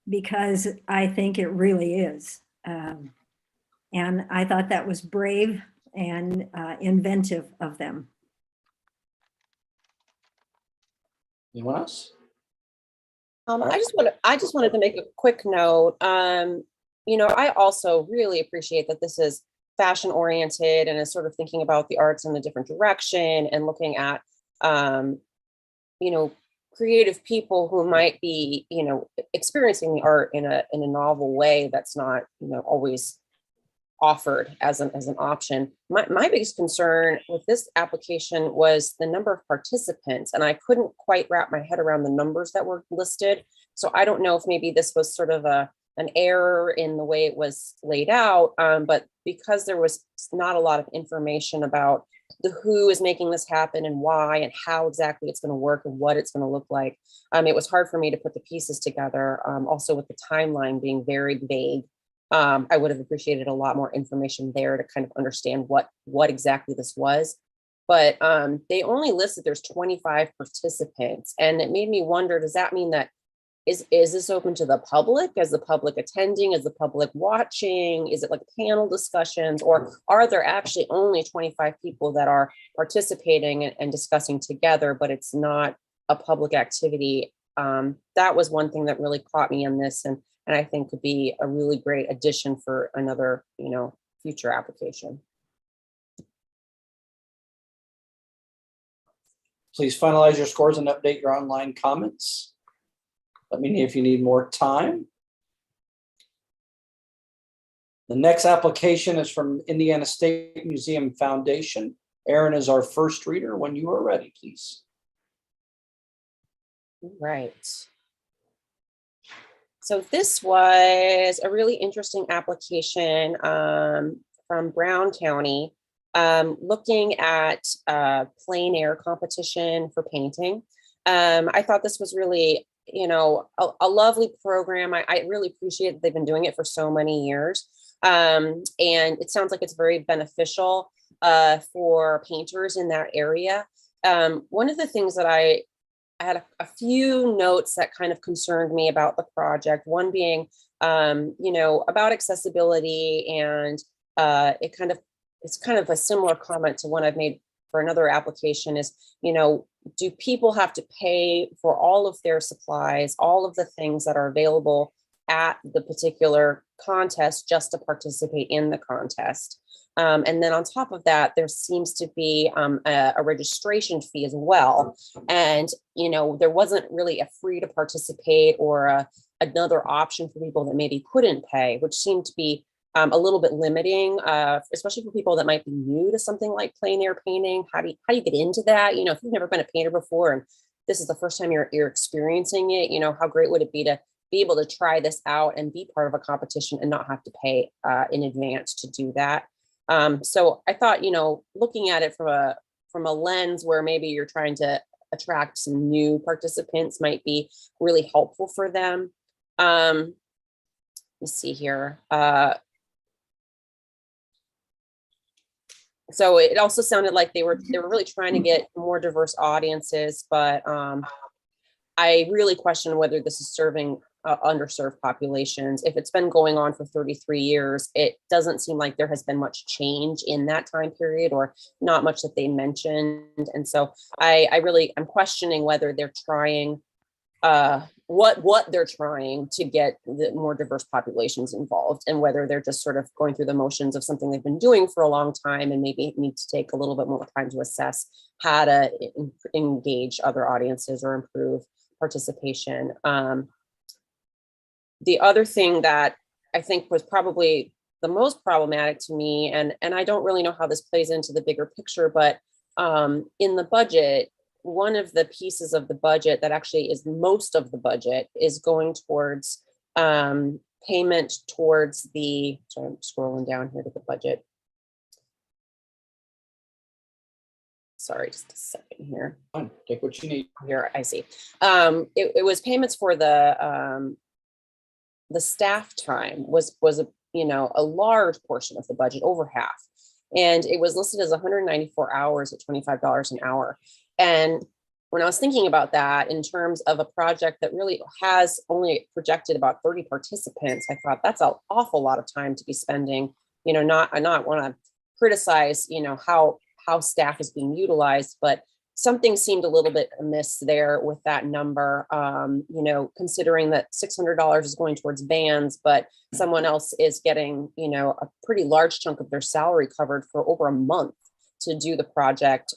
because I think it really is. And I thought that was brave and inventive of them. Anyone else? I just wanted to make a quick note. I also really appreciate that this is fashion oriented and is sort of thinking about the arts in a different direction and looking at, creative people who might be, experiencing the art in a novel way that's not, always offered as an option. My biggest concern with this application was the number of participants, and I couldn't quite wrap my head around the numbers that were listed. So I don't know if maybe this was sort of an error in the way it was laid out, but because there was not a lot of information about the who is making this happen and why and how exactly it's going to work and what it's going to look like, it was hard for me to put the pieces together. Also with the timeline being very vague. I would have appreciated a lot more information there to kind of understand what exactly this was. But they only listed there's 25 participants. And it made me wonder, does that mean that is this open to the public? Is the public attending? Is the public watching? Is it like panel discussions? Or are there actually only 25 people that are participating and discussing together, but it's not a public activity? That was one thing that really caught me in this. And I think could be a really great addition for another, future application. Please finalize your scores and update your online comments. Let me know if you need more time. The next application is from Indiana State Museum Foundation. Aaron is our first reader. When you are ready, please. Right. So this was a really interesting application from Brown County, looking at plein air competition for painting. I thought this was really, a lovely program. I really appreciate that they've been doing it for so many years. And it sounds like it's very beneficial for painters in that area. One of the things that I had a few notes that kind of concerned me about the project. One being, about accessibility, and it's kind of a similar comment to one I've made for another application is, do people have to pay for all of their supplies, all of the things that are available at the particular contest just to participate in the contest? And then on top of that, there seems to be a registration fee as well. And, there wasn't really a free to participate or another option for people that maybe couldn't pay, which seemed to be a little bit limiting, especially for people that might be new to something like plein air painting. How do you get into that? If you've never been a painter before and this is the first time you're experiencing it, how great would it be to be able to try this out and be part of a competition and not have to pay in advance to do that. So I thought, looking at it from a lens where maybe you're trying to attract some new participants might be really helpful for them. Let's see here. So it also sounded like they were really trying to get more diverse audiences, but I really question whether this is serving underserved populations. If it's been going on for 33 years, it doesn't seem like there has been much change in that time period, or not much that they mentioned. And so I'm questioning whether they're trying, what they're trying to get the more diverse populations involved, and whether they're just sort of going through the motions of something they've been doing for a long time and maybe need to take a little bit more time to assess how to engage other audiences or improve participation. The other thing that I think was probably the most problematic to me, and I don't really know how this plays into the bigger picture, but in the budget, one of the pieces of the budget that actually is most of the budget is going towards payment towards the, sorry, I'm scrolling down here to the budget. Sorry, just a second here. Fine, take what you need. Here, I see. It was payments for the staff time was a, a large portion of the budget, over half. And it was listed as 194 hours at $25 an hour. And when I was thinking about that in terms of a project that really has only projected about 30 participants, I thought that's an awful lot of time to be spending, I not want to criticize, how staff is being utilized, but something seemed a little bit amiss there with that number, considering that $600 is going towards bands, but someone else is getting, a pretty large chunk of their salary covered for over a month to do the project.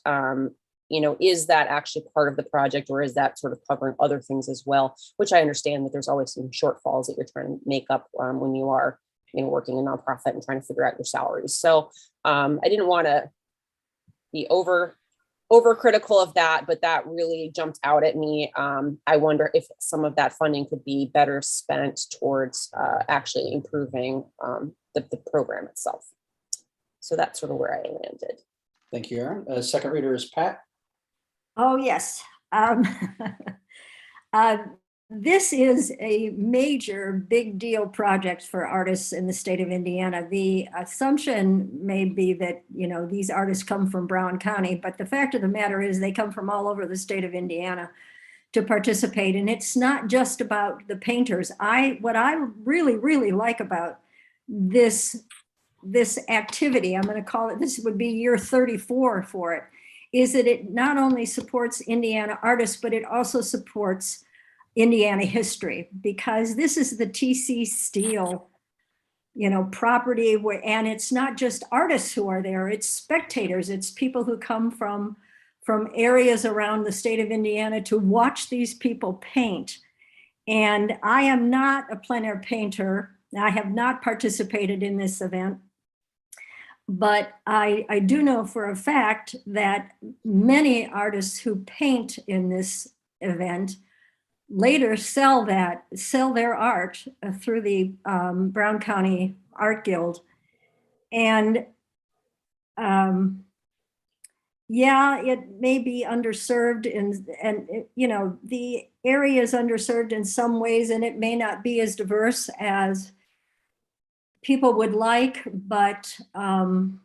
Is that actually part of the project, or is that sort of covering other things as well? Which I understand that there's always some shortfalls that you're trying to make up when you are, working a nonprofit and trying to figure out your salaries. So I didn't want to be overcritical of that, but that really jumped out at me. I wonder if some of that funding could be better spent towards actually improving the program itself. So that's sort of where I landed. Thank you, Erin. Second reader is Pat. Oh, yes. This is a major, big deal project for artists in the state of Indiana. The assumption may be that, these artists come from Brown County, but the fact of the matter is they come from all over the state of Indiana to participate. And it's not just about the painters. What I really, really like about this activity, I'm going to call it, this would be year 34 for it, is that it not only supports Indiana artists, but it also supports Indiana history, because this is the TC Steel, property and it's not just artists who are there, it's spectators, it's people who come from areas around the state of Indiana to watch these people paint. And I am not a plein air painter. I have not participated in this event, but I do know for a fact that many artists who paint in this event later sell their art through the Brown County Art Guild. And yeah, it may be underserved, and the area is underserved in some ways, and it may not be as diverse as people would like, but in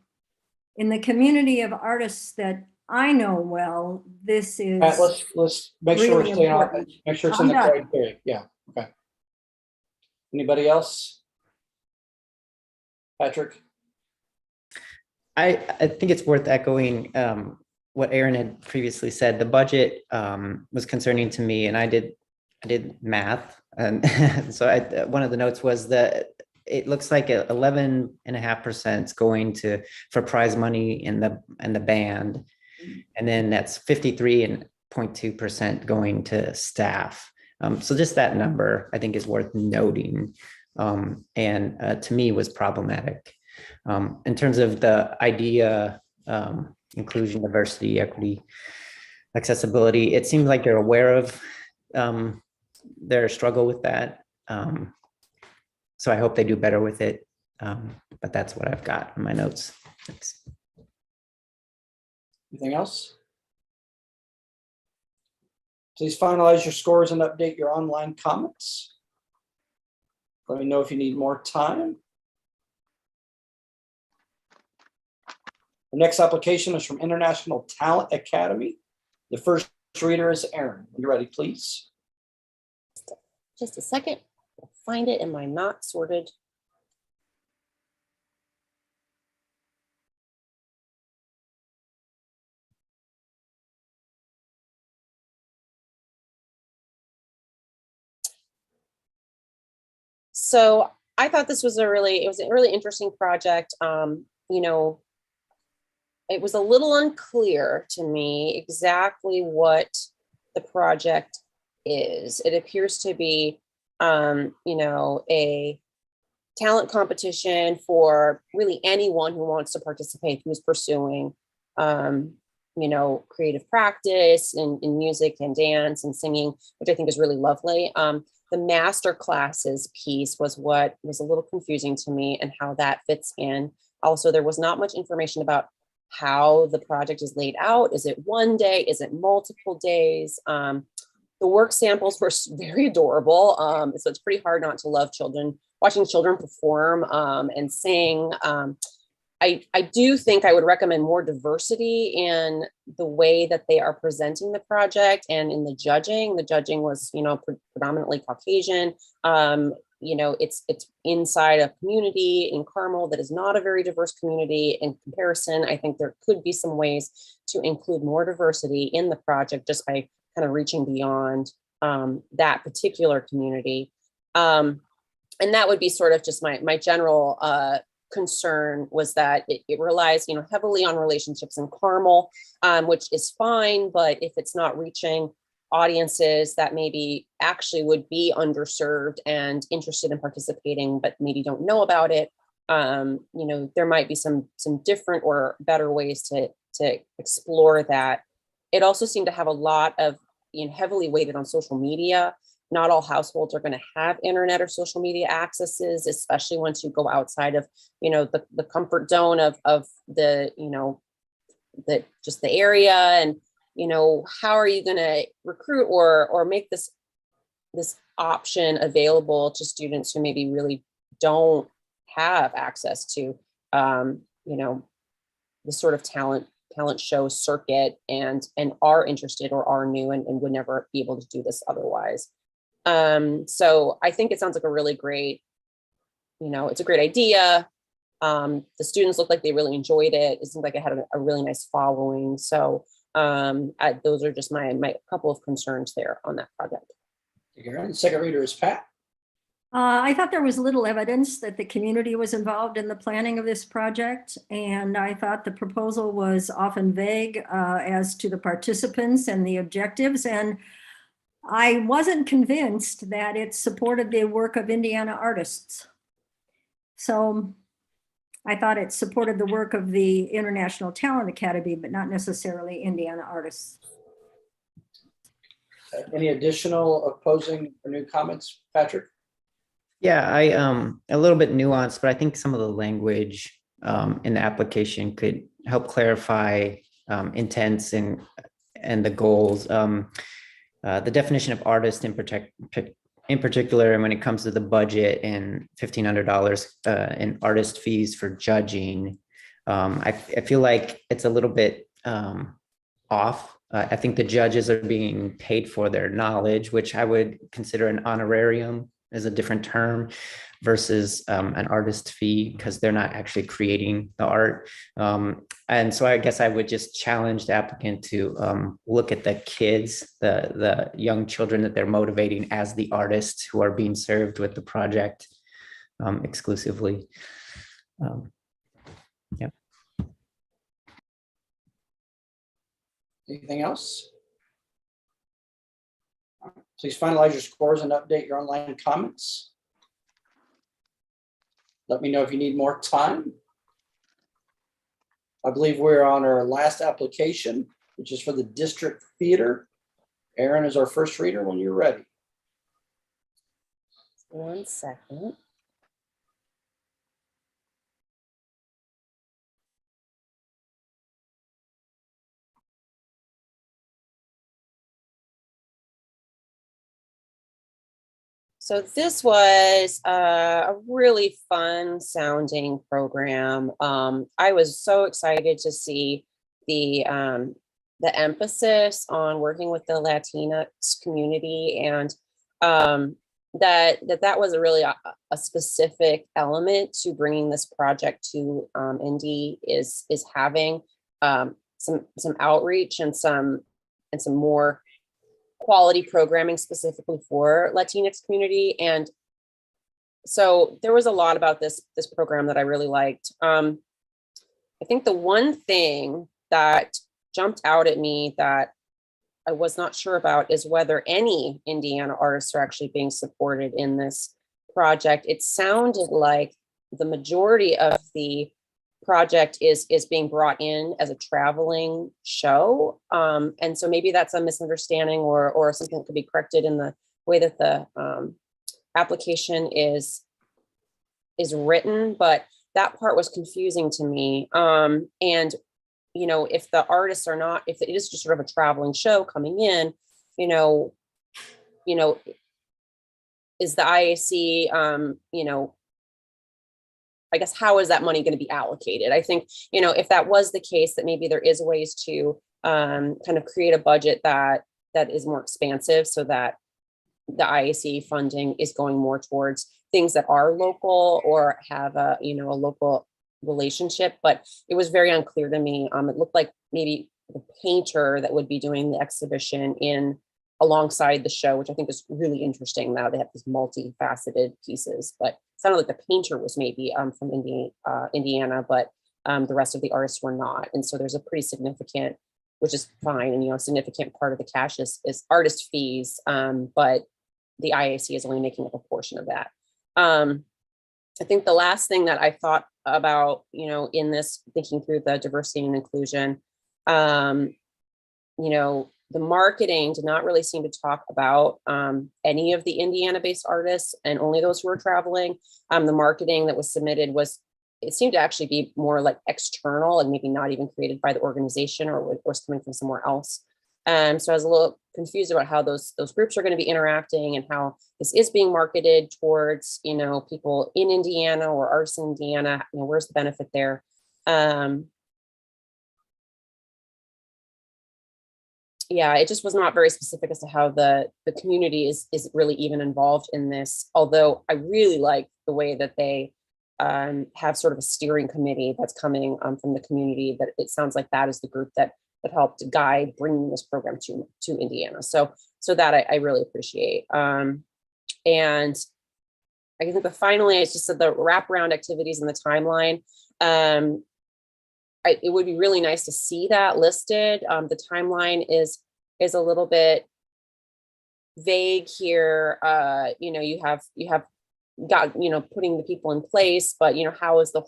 the community of artists that I know well, this is. Pat, let's make sure we're really staying on. important. Make sure it's in the I'm done. criteria. Yeah. Okay. Anybody else? Patrick. I think it's worth echoing what Erin had previously said. The budget was concerning to me, and I did math, and so one of the notes was that it looks like 11.5% is going for prize money in the band, and then that's 53.2% going to staff. So just that number, I think, is worth noting, and to me was problematic. In terms of the idea, inclusion, diversity, equity, accessibility, it seems like you're aware of their struggle with that. So I hope they do better with it. But that's what I've got in my notes. Thanks. Anything else? Please finalize your scores and update your online comments. Let me know if you need more time. The next application is from International Talent Academy. The first reader is Erin. When you're ready, please. Just a second. find it in my not sorted. So I thought this was it was a really interesting project. You know, it was a little unclear to me exactly what the project is. It appears to be, you know, a talent competition for really anyone who wants to participate, who's pursuing, you know, creative practice in music and dance and singing, which I think is really lovely. The master classes piece was what was a little confusing to me and how that fits in. Also, there was not much information about how the project is laid out. Is it one day? Is it multiple days? The work samples were very adorable. So it's pretty hard not to love children, watching children perform and sing. I do think I would recommend more diversity in the way that they are presenting the project and in the judging. The judging was, you know, predominantly Caucasian. You know, it's inside a community in Carmel that is not a very diverse community. In comparison, I think there could be some ways to include more diversity in the project just by kind of reaching beyond that particular community. And that would be sort of just my general concern, was that it relies, you know, heavily on relationships in Carmel, which is fine, but if it's not reaching audiences that maybe actually would be underserved and interested in participating, but maybe don't know about it, you know, there might be some different or better ways to explore that. It also seemed to have a lot of, you know, heavily weighted on social media. Not all households are going to have internet or social media accesses, especially once you go outside of, you know, the comfort zone of the, you know, just the area. And, you know, how are you going to recruit or make this option available to students who maybe really don't have access to, you know, the sort of talent show circuit and are interested or are new and would never be able to do this otherwise. So I think it sounds like a really great, you know, it's a great idea. The students looked like they really enjoyed it. It seemed like it had a really nice following. So those are just my couple of concerns there on that project. The second reader is Pat. I thought there was little evidence that the community was involved in the planning of this project, and I thought the proposal was often vague as to the participants and the objectives, and I wasn't convinced that it supported the work of Indiana artists. So I thought it supported the work of the International Talent Academy, but not necessarily Indiana artists. Any additional opposing or new comments, Patrick? Yeah, I a little bit nuanced, but I think some of the language in the application could help clarify intents and the goals. The definition of artist in particular, and when it comes to the budget and $1,500 in artist fees for judging, I feel like it's a little bit off. I think the judges are being paid for their knowledge, which I would consider an honorarium is a different term versus an artist fee, because they're not actually creating the art. And so I guess I would just challenge the applicant to look at the kids, the young children that they're motivating as the artists who are being served with the project exclusively. Yeah. Anything else? Please finalize your scores and update your online comments. Let me know if you need more time. I believe we're on our last application, which is for the district theater. Aaron is our first reader when you're ready. 1 second. So this was a really fun sounding program. I was so excited to see the emphasis on working with the Latinx community and that was a specific element to bringing this project to Indy is having some outreach and some more quality programming specifically for Latinx community. And so there was a lot about this program that I really liked. I think the one thing that jumped out at me that I was not sure about is whether any Indiana artists are actually being supported in this project. It sounded like the majority of the project is being brought in as a traveling show. And so maybe that's a misunderstanding or something that could be corrected in the way that the application is written, but that part was confusing to me. And if the artists are not, if it is just sort of a traveling show coming in, is the IAC, I guess, how is that money going to be allocated? I think, if that was the case, that maybe there is ways to kind of create a budget that is more expansive so that the IAC funding is going more towards things that are local or have a local relationship. But it was very unclear to me. It looked like maybe the painter that would be doing the exhibition alongside the show, which I think is really interesting. Now they have these multifaceted pieces, but it sounded like the painter was maybe from Indiana, but the rest of the artists were not. And so there's a pretty significant, which is fine, and a significant part of the cash is artist fees, but the IAC is only making up a portion of that. I think the last thing that I thought about, in this, thinking through the diversity and inclusion, the marketing did not really seem to talk about any of the Indiana-based artists and only those who were traveling. The marketing that was submitted it seemed to actually be more like external and maybe not even created by the organization or was coming from somewhere else. So I was a little confused about how those groups are going to be interacting and how this is being marketed towards, people in Indiana or artists in Indiana. Where's the benefit there? Yeah, it just was not very specific as to how the community is really even involved in this. Although I really like the way that they have sort of a steering committee that's coming from the community. That it sounds like that is the group that helped guide bringing this program to Indiana. So that I really appreciate. And I think that finally, it's just that the wraparound activities in the timeline. It would be really nice to see that listed. The timeline is a little bit vague here. You have got, putting the people in place, but how is the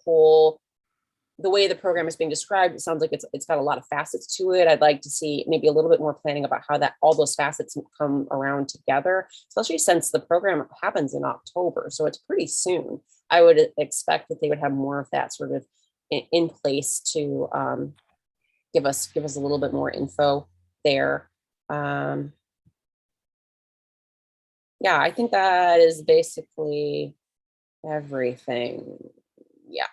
way the program is being described? It sounds like it's got a lot of facets to it. I'd like to see maybe a little bit more planning about how all those facets come around together, especially since the program happens in October. So it's pretty soon. I would expect that they would have more of that sort of in place to give us a little bit more info there. Yeah, I think that is basically everything. Yeah,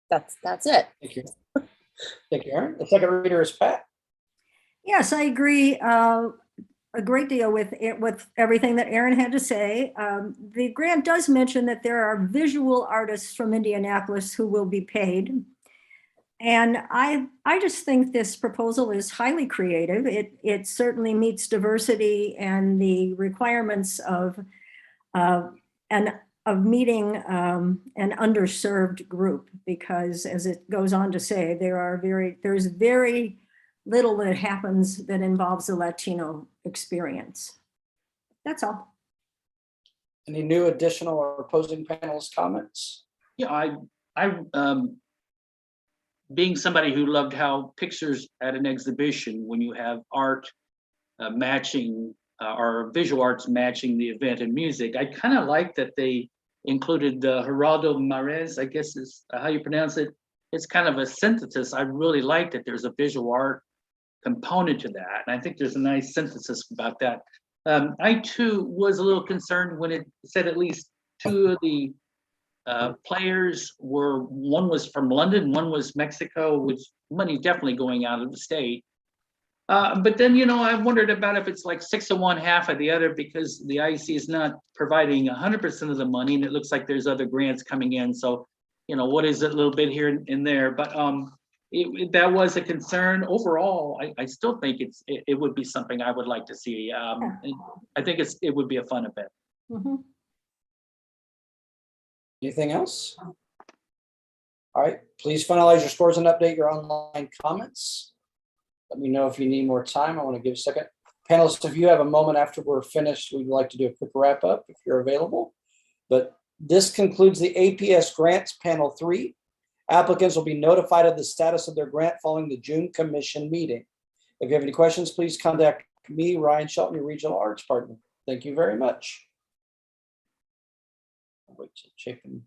that's it. Thank you. Thank you, Aaron. The second reader is Pat. Yes, I agree a great deal with everything that Aaron had to say. The grant does mention that there are visual artists from Indianapolis who will be paid. And I just think this proposal is highly creative. It certainly meets diversity and the requirements of meeting an underserved group, because as it goes on to say, there's very little that happens that involves a Latino experience. That's all. Any new additional or opposing panelists' comments? Yeah, I being somebody who loved how pictures at an exhibition, when you have art matching or visual arts matching the event and music, I kind of like that they included Geraldo Mares, I guess is how you pronounce it. It's kind of a synthesis. I really like that there's a visual art component to that. And I think there's a nice synthesis about that. I too was a little concerned when it said at least two of the players one was from London, one was Mexico, which money definitely going out of the state. But then, you know, I wondered about if it's like 6 of one, half of the other, because the IEC is not providing 100% of the money, and it looks like there's other grants coming in. So, you know, what is it, a little bit here and there? But that was a concern. Overall, I still think it would be something I would like to see. I think it would be a fun event. Mhm. Anything else? All right, please finalize your scores and update your online comments. Let me know if you need more time. I want to give a second. Panelists, if you have a moment after we're finished, we'd like to do a quick wrap up if you're available. But this concludes the APS Grants Panel 3. Applicants will be notified of the status of their grant following the June commission meeting. If you have any questions, please contact me, Ryan Shelton, your regional arts partner. Thank you very much. I'll wait till chicken.